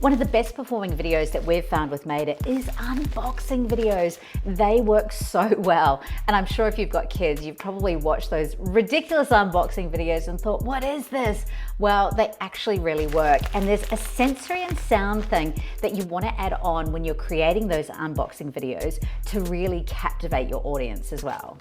One of the best performing videos that we've found with Madeit is unboxing videos. They work so well. And I'm sure if you've got kids, you've probably watched those ridiculous unboxing videos and thought, what is this? Well, they actually really work. And there's a sensory and sound thing that you want to add on when you're creating those unboxing videos to really captivate your audience as well.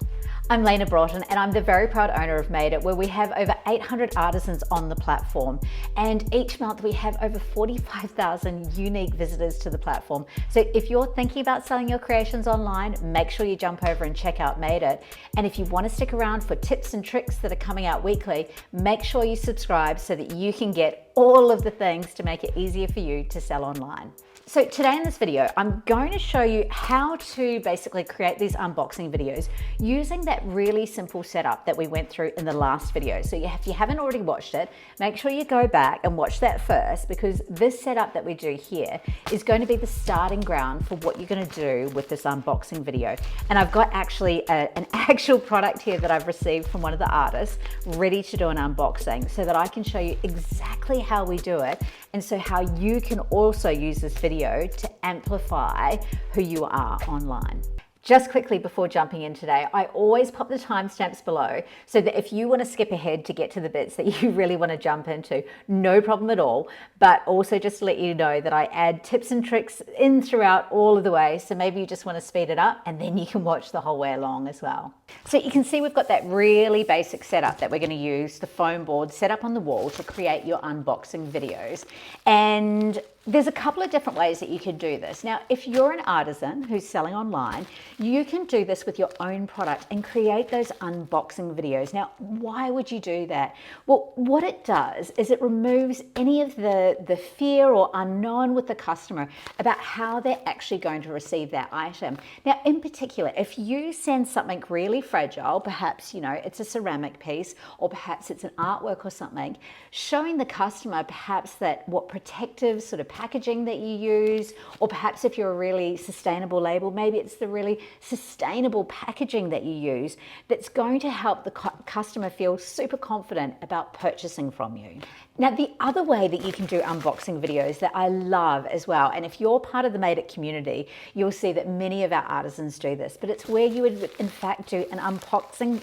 I'm Lena Broughton and I'm the very proud owner of Madeit, where we have over 800 artisans on the platform. And each month we have over 45,000 unique visitors to the platform. So if you're thinking about selling your creations online, make sure you jump over and check out Madeit. And if you want to stick around for tips and tricks that are coming out weekly, make sure you subscribe so that you can get all of the things to make it easier for you to sell online. So today in this video, I'm going to show you how to basically create these unboxing videos using that really simple setup that we went through in the last video. So if you haven't already watched it, make sure you go back and watch that first, because this setup that we do here is going to be the starting ground for what you're going to do with this unboxing video. And I've got actually an actual product here that I've received from one of the artists ready to do an unboxing so that I can show you exactly how we do it, and so how you can also use this video to amplify who you are online. Just quickly before jumping in today, I always pop the timestamps below so that if you want to skip ahead to get to the bits that you really want to jump into, no problem at all. But also just to let you know that I add tips and tricks in throughout all of the way. So maybe you just want to speed it up and then you can watch the whole way along as well. So you can see we've got that really basic setup that we're going to use, the foam board set up on the wall to create your unboxing videos. And there's a couple of different ways that you can do this. Now, if you're an artisan who's selling online, you can do this with your own product and create those unboxing videos. Now, why would you do that? Well, what it does is it removes any of the fear or unknown with the customer about how they're actually going to receive that item. Now, in particular, if you send something really fragile, perhaps, you know, it's a ceramic piece, or perhaps it's an artwork or something, showing the customer perhaps that what protective sort of packaging that you use, or perhaps if you're a really sustainable label, maybe it's the really sustainable packaging that you use that's going to help the customer feel super confident about purchasing from you. Now, the other way that you can do unboxing videos that I love as well, and if you're part of the Madeit community, you'll see that many of our artisans do this, but it's where you would in fact do an unboxing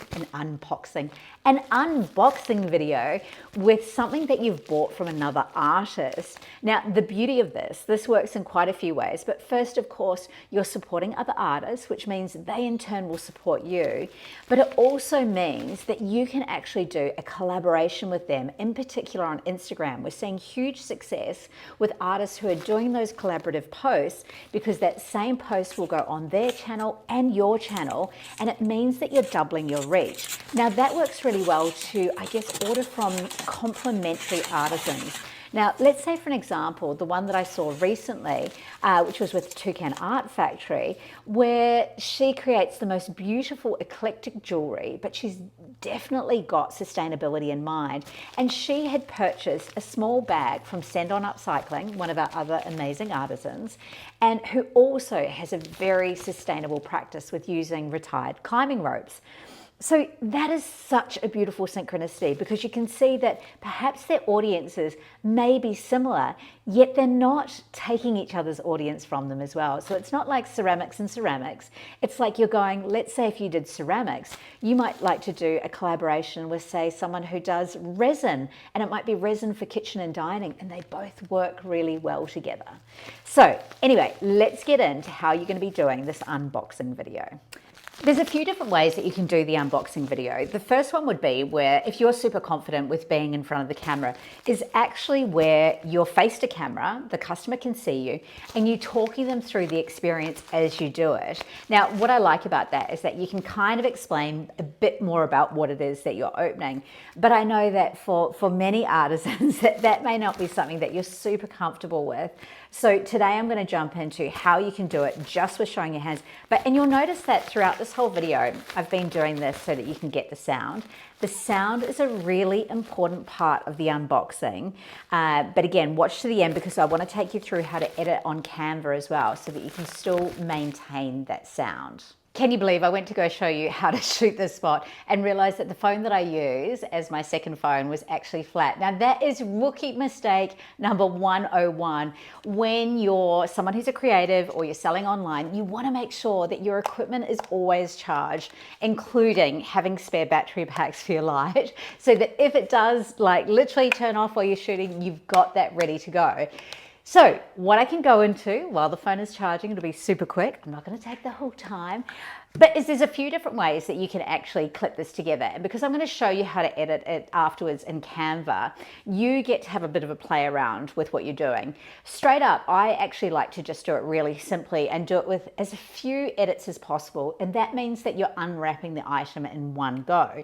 video with something that you've bought from another artist. Now, the beauty of this works in quite a few ways, but first, of course, you're supporting other artists, which means they in turn will support you, but it also means that you can actually do a collaboration with them, in particular on Instagram. We're seeing huge success with artists who are doing those collaborative posts, because that same post will go on their channel and your channel, and it means that you're doubling your reach. Now, that works really well to, I guess, order from complementary artisans. Now, let's say, for an example, the one that I saw recently, which was with Toucan Art Factory, where she creates the most beautiful eclectic jewelry, but she's definitely got sustainability in mind. And she had purchased a small bag from Send On Upcycling, one of our other amazing artisans, and who also has a very sustainable practice with using retired climbing ropes. So that is such a beautiful synchronicity, because you can see that perhaps their audiences may be similar, yet they're not taking each other's audience from them as well. So it's not like ceramics and ceramics. It's like you're going, let's say if you did ceramics, you might like to do a collaboration with, say, someone who does resin, and it might be resin for kitchen and dining, and they both work really well together. So anyway, let's get into how you're going to be doing this unboxing video. There's a few different ways that you can do the unboxing video. The first one would be where, if you're super confident with being in front of the camera, is actually where you're face to camera, the customer can see you, and you're talking them through the experience as you do it. Now, what I like about that is that you can kind of explain a bit more about what it is that you're opening. But I know that for many artisans, that may not be something that you're super comfortable with. So today I'm going to jump into how you can do it just with showing your hands. And you'll notice that throughout this whole video, I've been doing this so that you can get the sound. The sound is a really important part of the unboxing. But again, watch to the end, because I want to take you through how to edit on Canva as well, so that you can still maintain that sound. Can you believe I went to go show you how to shoot this spot and realized that the phone that I use as my second phone was actually flat. Now that is rookie mistake number 101. When you're someone who's a creative or you're selling online, you want to make sure that your equipment is always charged, including having spare battery packs for your light, so that if it does like literally turn off while you're shooting, you've got that ready to go. So what I can go into while the phone is charging, it'll be super quick. I'm not going to take the whole time, but there's a few different ways that you can actually clip this together. And because I'm going to show you how to edit it afterwards in Canva, you get to have a bit of a play around with what you're doing. Straight up, I actually like to just do it really simply and do it with as few edits as possible. And that means that you're unwrapping the item in one go.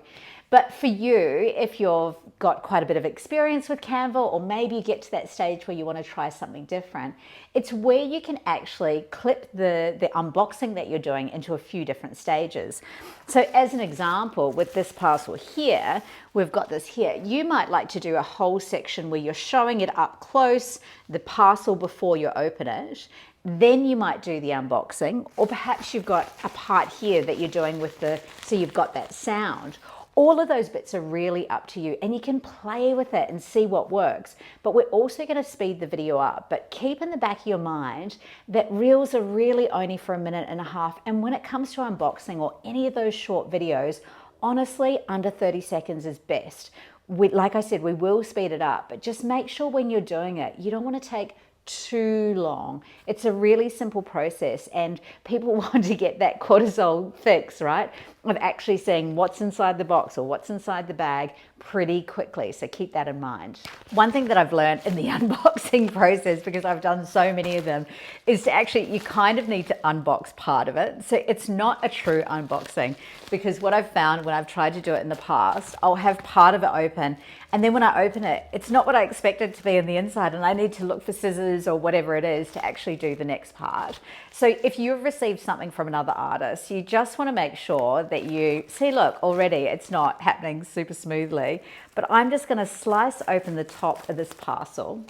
But for you, if you've got quite a bit of experience with Canva, or maybe you get to that stage where you want to try something different, it's where you can actually clip the unboxing that you're doing into a few different stages. So as an example, with this parcel here, we've got this here. You might like to do a whole section where you're showing it up close, the parcel before you open it. Then you might do the unboxing, or perhaps you've got a part here that you're doing with so you've got that sound. All of those bits are really up to you, and you can play with it and see what works. But we're also going to speed the video up. But keep in the back of your mind that reels are really only for 1.5 minutes. And when it comes to unboxing or any of those short videos, honestly, under 30 seconds is best. Like I said, we will speed it up, but just make sure when you're doing it, you don't want to take too long. It's a really simple process, and people want to get that cortisol fix, right? Of actually seeing what's inside the box or what's inside the bag pretty quickly. So keep that in mind. One thing that I've learned in the unboxing process, because I've done so many of them, is to actually, you kind of need to unbox part of it. So it's not a true unboxing, because what I've found when I've tried to do it in the past, I'll have part of it open, and then when I open it, it's not what I expected to be in the inside, and I need to look for scissors or whatever it is to actually do the next part. So if you've received something from another artist, you just want to make sure that you see, look, already it's not happening super smoothly, but I'm just going to slice open the top of this parcel.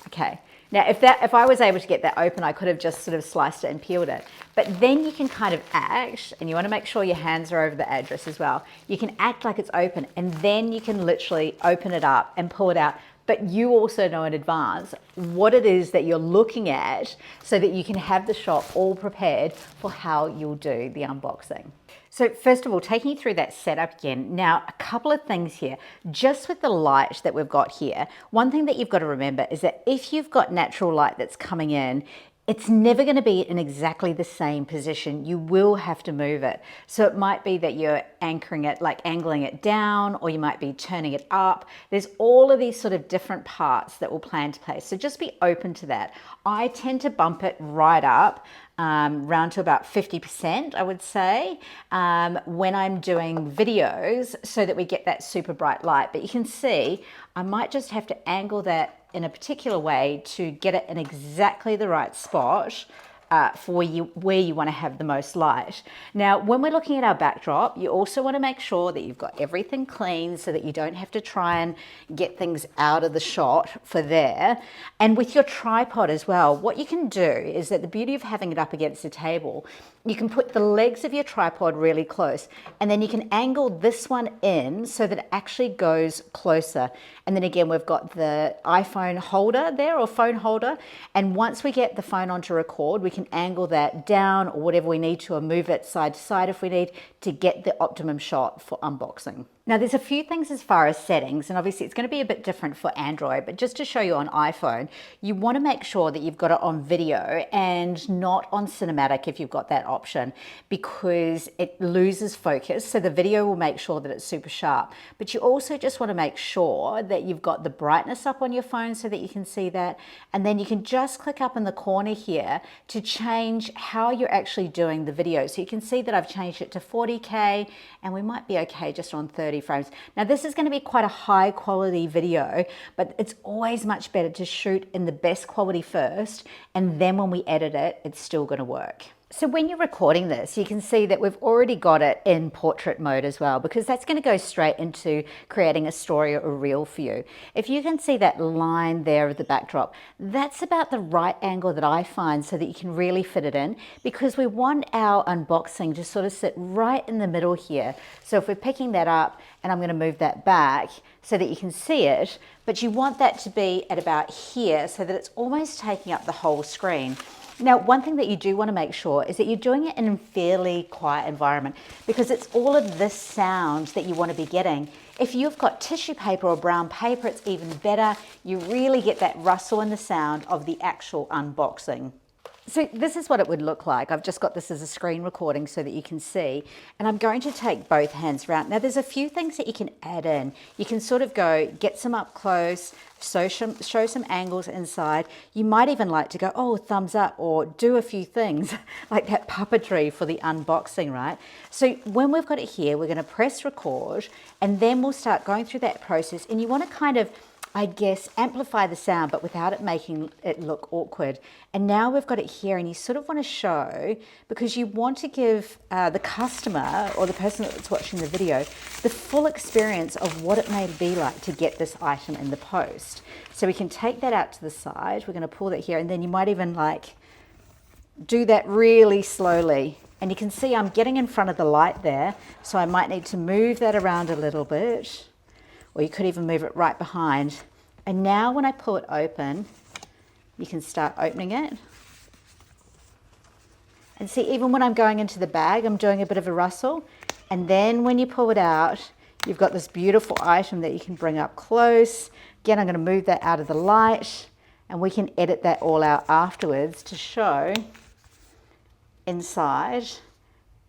Okay. Now, if I was able to get that open, I could have just sort of sliced it and peeled it. But then you can kind of act, and you want to make sure your hands are over the address as well. You can act like it's open, and then you can literally open it up and pull it out. But you also know in advance what it is that you're looking at, so that you can have the shot all prepared for how you'll do the unboxing. So first of all, taking you through that setup again. Now, a couple of things here. Just with the light that we've got here, one thing that you've got to remember is that if you've got natural light that's coming in, it's never going to be in exactly the same position. You will have to move it. So it might be that you're anchoring it, like angling it down, or you might be turning it up. There's all of these sort of different parts that will play into place. So just be open to that. I tend to bump it right up, round to about 50%, I would say, when I'm doing videos, so that we get that super bright light. But you can see, I might just have to angle that in a particular way to get it in exactly the right spot for where you want to have the most light. Now, when we're looking at our backdrop, you also want to make sure that you've got everything clean, so that you don't have to try and get things out of the shot for there. And with your tripod as well, what you can do is that the beauty of having it up against the table, you can put the legs of your tripod really close, and then you can angle this one in so that it actually goes closer. And then again, we've got the iPhone holder there, or phone holder. And once we get the phone on to record, we can angle that down or whatever we need to, or move it side to side if we need, to get the optimum shot for unboxing. Now, there's a few things as far as settings, and obviously it's going to be a bit different for Android, but just to show you on iPhone, you want to make sure that you've got it on video and not on cinematic if you've got that option, because it loses focus. So the video will make sure that it's super sharp, but you also just want to make sure that you've got the brightness up on your phone so that you can see that. And then you can just click up in the corner here to change how you're actually doing the video. So you can see that I've changed it to 40K, and we might be okay just on 30 frames. Now, this is going to be quite a high quality video, but it's always much better to shoot in the best quality first, and then when we edit it, it's still going to work. So when you're recording this, you can see that we've already got it in portrait mode as well, because that's going to go straight into creating a story or a reel for you. If you can see that line there of the backdrop, that's about the right angle that I find so that you can really fit it in, because we want our unboxing to sort of sit right in the middle here. So if we're picking that up, and I'm going to move that back so that you can see it, but you want that to be at about here so that it's almost taking up the whole screen. Now, one thing that you do want to make sure is that you're doing it in a fairly quiet environment, because it's all of this sound that you want to be getting. If you've got tissue paper or brown paper, it's even better. You really get that rustle in the sound of the actual unboxing. So this is what it would look like. I've just got this as a screen recording so that you can see, and I'm going to take both hands around. Now there's a few things that you can add in. You can sort of go get some up close, show some angles inside. You might even like to go, oh, thumbs up, or do a few things like that puppetry for the unboxing, right? So when we've got it here, we're going to press record, and then we'll start going through that process, and you want to kind of, I guess, amplify the sound, but without it making it look awkward. And now we've got it here, and you sort of want to show, because you want to give the customer or the person that's watching the video the full experience of what it may be like to get this item in the post. So we can take that out to the side. We're going to pull that here, and then you might even like do that really slowly. And you can see I'm getting in front of the light there, so I might need to move that around a little bit. Or you could even move it right behind. And now when I pull it open, you can start opening it. And see, even when I'm going into the bag, I'm doing a bit of a rustle. And then when you pull it out, you've got this beautiful item that you can bring up close. Again, I'm going to move that out of the light, and we can edit that all out afterwards to show inside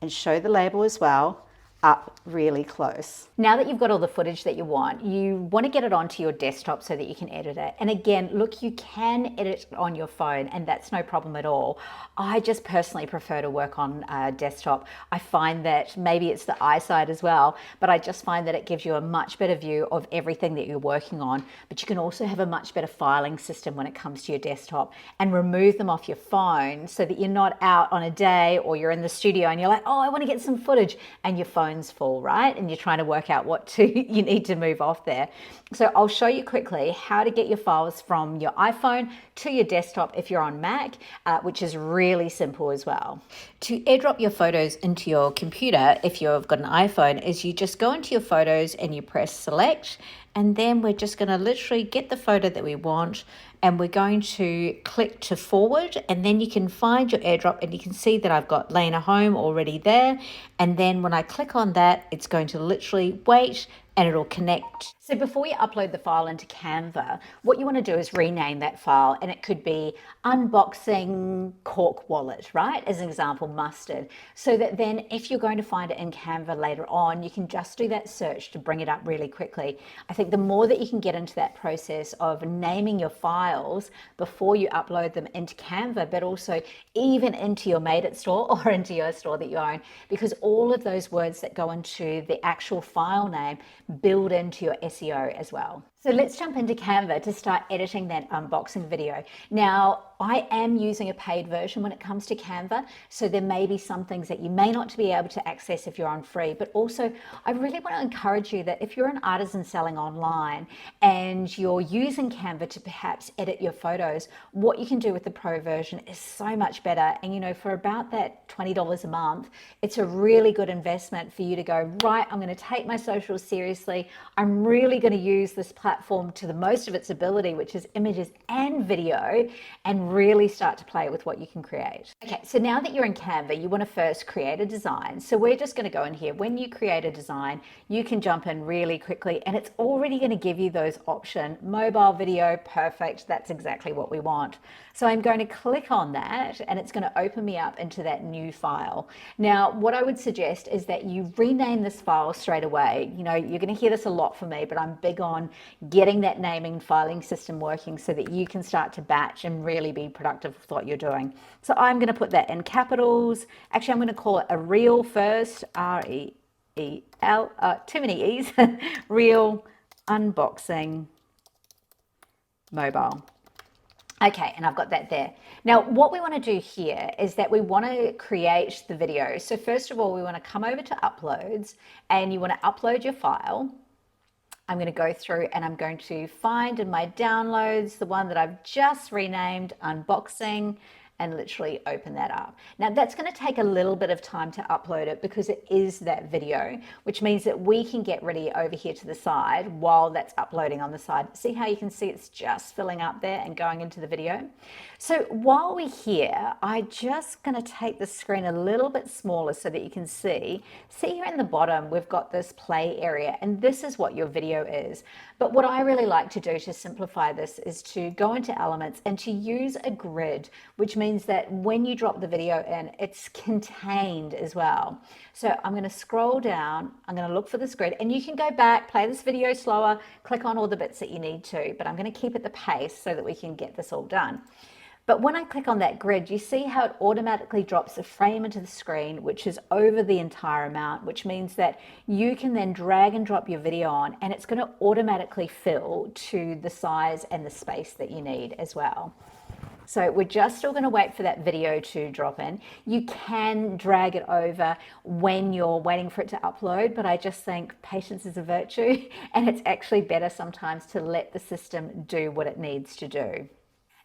and show the label as well, up really close. Now that you've got all the footage that you want to get it onto your desktop so that you can edit it. And again, look, you can edit it on your phone, and that's no problem at all. I just personally prefer to work on a desktop. I find that maybe it's the eyesight as well, but I just find that it gives you a much better view of everything that you're working on. But you can also have a much better filing system when it comes to your desktop, and remove them off your phone so that you're not out on a day or you're in the studio and you're like, oh, I want to get some footage, and your phone's full, right? And you're trying to work out what you need to move off there. So I'll show you quickly how to get your files from your iPhone to your desktop if you're on Mac, which is really simple as well. To airdrop your photos into your computer, if you've got an iPhone, is you just go into your photos and you press select, and then we're just going to literally get the photo that we want, and we're going to click to forward, and then you can find your airdrop, and you can see that I've got Lena Home already there. And then when I click on that, it's going to literally wait and it'll connect. So before you upload the file into Canva, what you want to do is rename that file, and it could be unboxing cork wallet, right? As an example, mustard. So that then if you're going to find it in Canva later on, you can just do that search to bring it up really quickly. I think the more that you can get into that process of naming your files before you upload them into Canva, but also even into your Madeit store or into your store that you own, because all of those words that go into the actual file name build into your SEO as well. So let's jump into Canva to start editing that unboxing video. Now, I am using a paid version when it comes to Canva, so there may be some things that you may not be able to access if you're on free, but also I really want to encourage you that if you're an artisan selling online and you're using Canva to perhaps edit your photos, what you can do with the pro version is so much better. And you know, for about that $20 a month, it's a really good investment for you to go, right, I'm going to take my socials seriously. I'm really going to use this platform to the most of its ability, which is images and video, and really start to play with what you can create. Okay, so now that you're in Canva, you want to first create a design. So we're just going to go in here. When you create a design, you can jump in really quickly, and it's already going to give you those options. Mobile video, perfect. That's exactly what we want. So I'm going to click on that, and it's going to open me up into that new file. Now, what I would suggest is that you rename this file straight away. You know, you're going to hear this a lot from me, but I'm big on getting that naming filing system working so that you can start to batch and really be productive with what you're doing. So I'm going to put that in capitals. Actually, I'm going to call it a reel first, R-E-E-L, too many E's, reel unboxing mobile. Okay, and I've got that there. Now, what we want to do here is that we want to create the video. So first of all, we want to come over to uploads and you want to upload your file. I'm going to go through and I'm going to find in my downloads the one that I've just renamed unboxing and literally open that up. Now that's going to take a little bit of time to upload it because it is that video, which means that we can get ready over here to the side while that's uploading on the side. See how you can see it's just filling up there and going into the video? So while we're here, I'm just going to take the screen a little bit smaller so that you can see. See here in the bottom, we've got this play area and this is what your video is. But what I really like to do to simplify this is to go into elements and to use a grid, which means that when you drop the video in, it's contained as well. So I'm going to scroll down, I'm going to look for this grid, and you can go back, play this video slower, click on all the bits that you need to, but I'm going to keep at the pace so that we can get this all done. But when I click on that grid, you see how it automatically drops a frame into the screen, which is over the entire amount, which means that you can then drag and drop your video on and it's going to automatically fill to the size and the space that you need as well. So we're just still going to wait for that video to drop in. You can drag it over when you're waiting for it to upload, but I just think patience is a virtue and it's actually better sometimes to let the system do what it needs to do.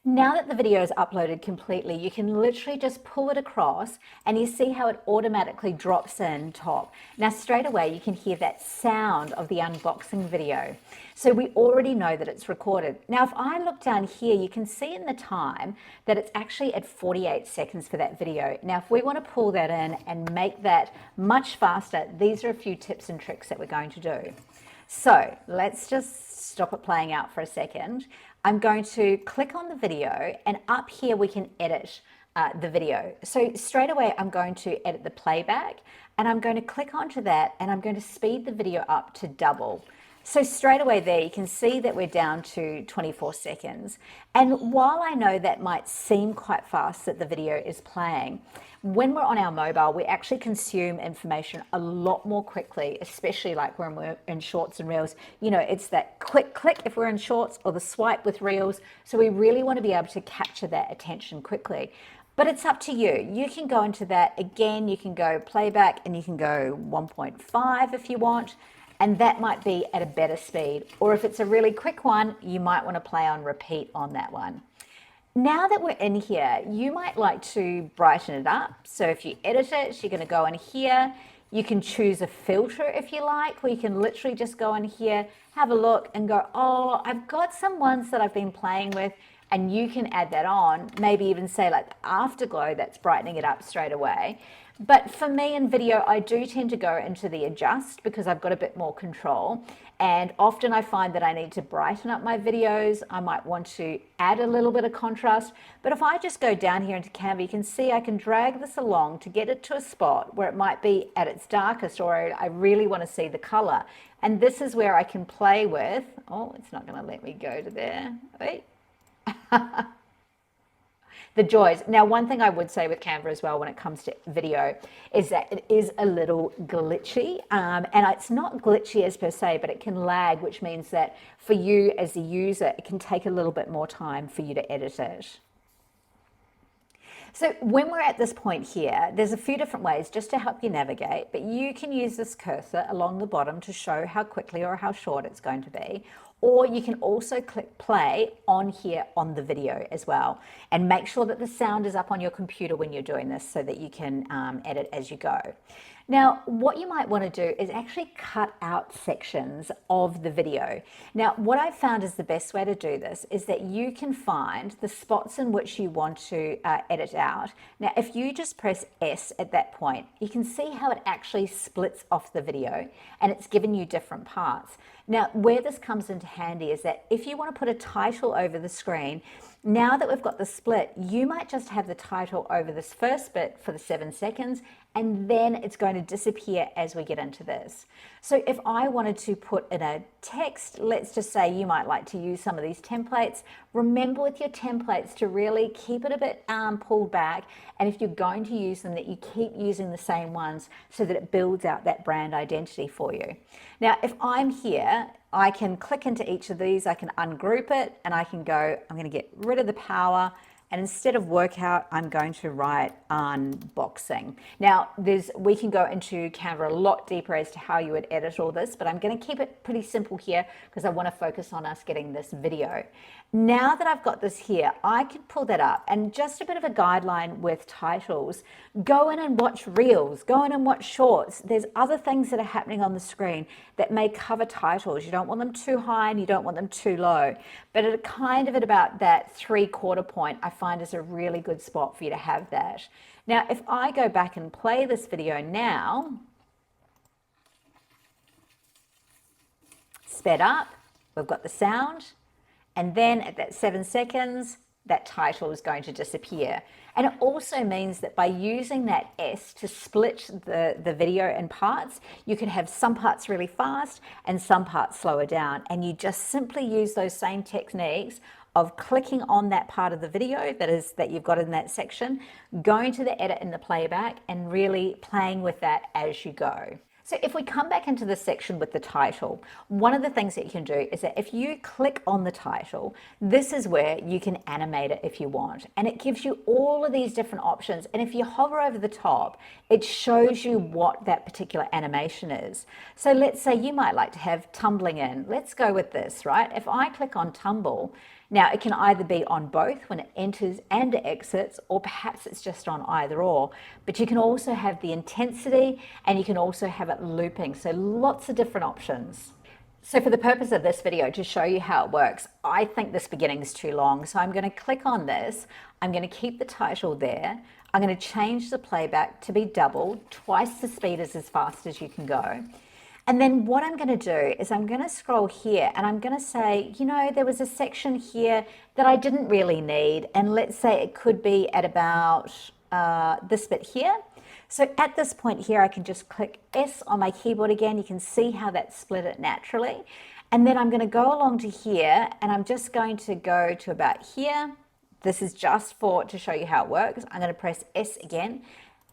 Now that the video is uploaded completely, you can literally just pull it across and you see how it automatically drops in top. Now straight away you can hear that sound of the unboxing video. So we already know that it's recorded. Now if I look down here, you can see in the time that it's actually at 48 seconds for that video. Now if we want to pull that in and make that much faster, these are a few tips and tricks that we're going to do. So let's just stop it playing out for a second. I'm going to click on the video and up here we can edit the video. So straight away I'm going to edit the playback and I'm going to click onto that and I'm going to speed the video up to double. So straight away there you can see that we're down to 24 seconds. And while I know that might seem quite fast that the video is playing, when we're on our mobile, we actually consume information a lot more quickly, especially like when we're in shorts and reels. You know, it's that quick click if we're in shorts or the swipe with reels. So we really want to be able to capture that attention quickly. But it's up to you. You can go into that again, you can go playback and you can go 1.5 if you want. And that might be at a better speed. Or if it's a really quick one, you might want to play on repeat on that one. Now that we're in here, you might like to brighten it up. So if you edit it, you're going to go in here. You can choose a filter if you like, where you can literally just go in here, have a look and go, oh, I've got some ones that I've been playing with, and you can add that on. Maybe even say like afterglow, that's brightening it up straight away. But for me in video, I do tend to go into the adjust because I've got a bit more control. And often I find that I need to brighten up my videos. I might want to add a little bit of contrast. But if I just go down here into Canva, you can see I can drag this along to get it to a spot where it might be at its darkest or I really want to see the color. And this is where I can play with, oh, it's not going to let me go to there. Wait. The joys. Now, one thing I would say with Canva as well when it comes to video is that it is a little glitchy. And it's not glitchy as per se, but it can lag, which means that for you as a user, it can take a little bit more time for you to edit it. So when we're at this point here, there's a few different ways just to help you navigate, but you can use this cursor along the bottom to show how quickly or how short it's going to be. Or you can also click play on here on the video as well. And make sure that the sound is up on your computer when you're doing this so that you can edit as you go. Now, what you might want to do is actually cut out sections of the video. Now, what I've found is the best way to do this is that you can find the spots in which you want to edit out. Now, if you just press S at that point, you can see how it actually splits off the video and it's given you different parts. Now, where this comes into handy is that if you want to put a title over the screen, now that we've got the split, you might just have the title over this first bit for the 7 seconds, and then it's going going to disappear as we get into this. So if I wanted to put in a text, let's just say you might like to use some of these templates. Remember with your templates to really keep it a bit pulled back, and if you're going to use them, that you keep using the same ones so that it builds out that brand identity for you. Now, if I'm here, I can click into each of these, I can ungroup it, and I can go, I'm going to get rid of the power, and instead of workout, I'm going to write unboxing. Now, we can go into Canva a lot deeper as to how you would edit all this, but I'm going to keep it pretty simple here because I want to focus on us getting this video. Now that I've got this here, I can pull that up, and just a bit of a guideline with titles. Go in and watch reels, go in and watch shorts. There's other things that are happening on the screen that may cover titles. You don't want them too high and you don't want them too low. But at about that 3/4 point, I find is a really good spot for you to have that. Now, if I go back and play this video now, sped up, we've got the sound, and then at that 7 seconds, that title is going to disappear. And it also means that by using that S to split the video in parts, you can have some parts really fast and some parts slower down. And you just simply use those same techniques of clicking on that part of the video that you've got in that section, going to the edit and the playback, and really playing with that as you go. So if we come back into the section with the title, one of the things that you can do is that if you click on the title, this is where you can animate it if you want. And it gives you all of these different options. And if you hover over the top, it shows you what that particular animation is. So let's say you might like to have tumbling in. Let's go with this, right? If I click on tumble, now it can either be on both when it enters and exits, or perhaps it's just on either or, but you can also have the intensity and you can also have it looping. So lots of different options. So for the purpose of this video, to show you how it works, I think this beginning is too long. So I'm going to click on this. I'm going to keep the title there. I'm going to change the playback to be double. Twice the speed is as fast as you can go. And then what I'm going to do is I'm going to scroll here and I'm going to say, you know, there was a section here that I didn't really need. And let's say it could be at about this bit here. So at this point here, I can just click S on my keyboard again. You can see how that split it naturally. And then I'm going to go along to here and I'm just going to go to about here. This is just to show you how it works. I'm going to press S again.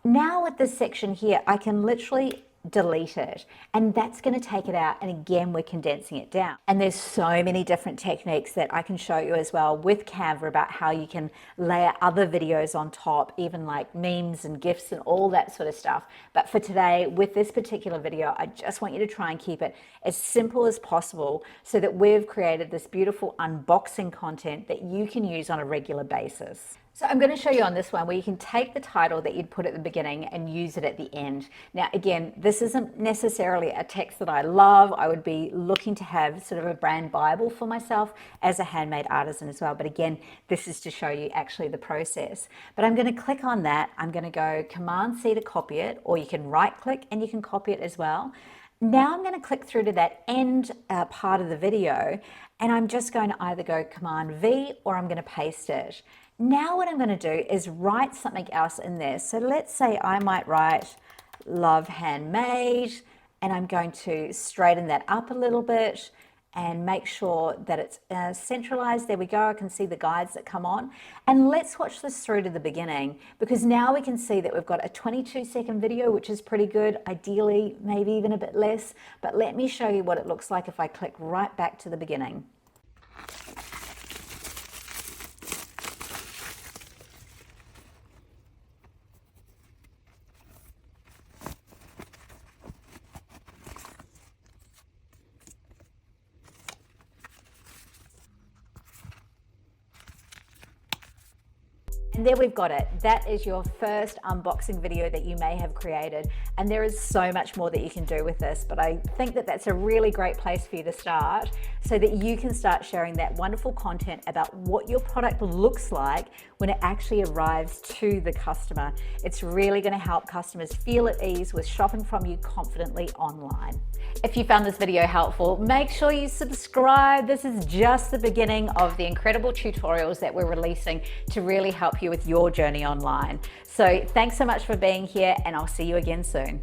Now with this section here, I can literally delete it, and that's going to take it out, and again we're condensing it down. And there's so many different techniques that I can show you as well with Canva about how you can layer other videos on top, even like memes and GIFs and all that sort of stuff. But for today, with this particular video, I just want you to try and keep it as simple as possible so that we've created this beautiful unboxing content that you can use on a regular basis. So I'm going to show you on this one where you can take the title that you'd put at the beginning and use it at the end. Now, again, this isn't necessarily a text that I love. I would be looking to have sort of a brand Bible for myself as a handmade artisan as well. But again, this is to show you actually the process. But I'm going to click on that. I'm going to go Command C to copy it, or you can right click and you can copy it as well. Now I'm going to click through to that end part of the video, and I'm just going to either go Command V or I'm going to paste it. Now what I'm going to do is write something else in there. So let's say I might write love handmade, and I'm going to straighten that up a little bit and make sure that it's centralized. There we go. I can see the guides that come on. And let's watch this through to the beginning, because now we can see that we've got a 22-second video, which is pretty good. Ideally, maybe even a bit less. But let me show you what it looks like if I click right back to the beginning. And there we've got it. That is your first unboxing video that you may have created. And there is so much more that you can do with this, but I think that that's a really great place for you to start so that you can start sharing that wonderful content about what your product looks like when it actually arrives to the customer. It's really going to help customers feel at ease with shopping from you confidently online. If you found this video helpful, make sure you subscribe. This is just the beginning of the incredible tutorials that we're releasing to really help you with your journey online. So thanks so much for being here, and I'll see you again soon.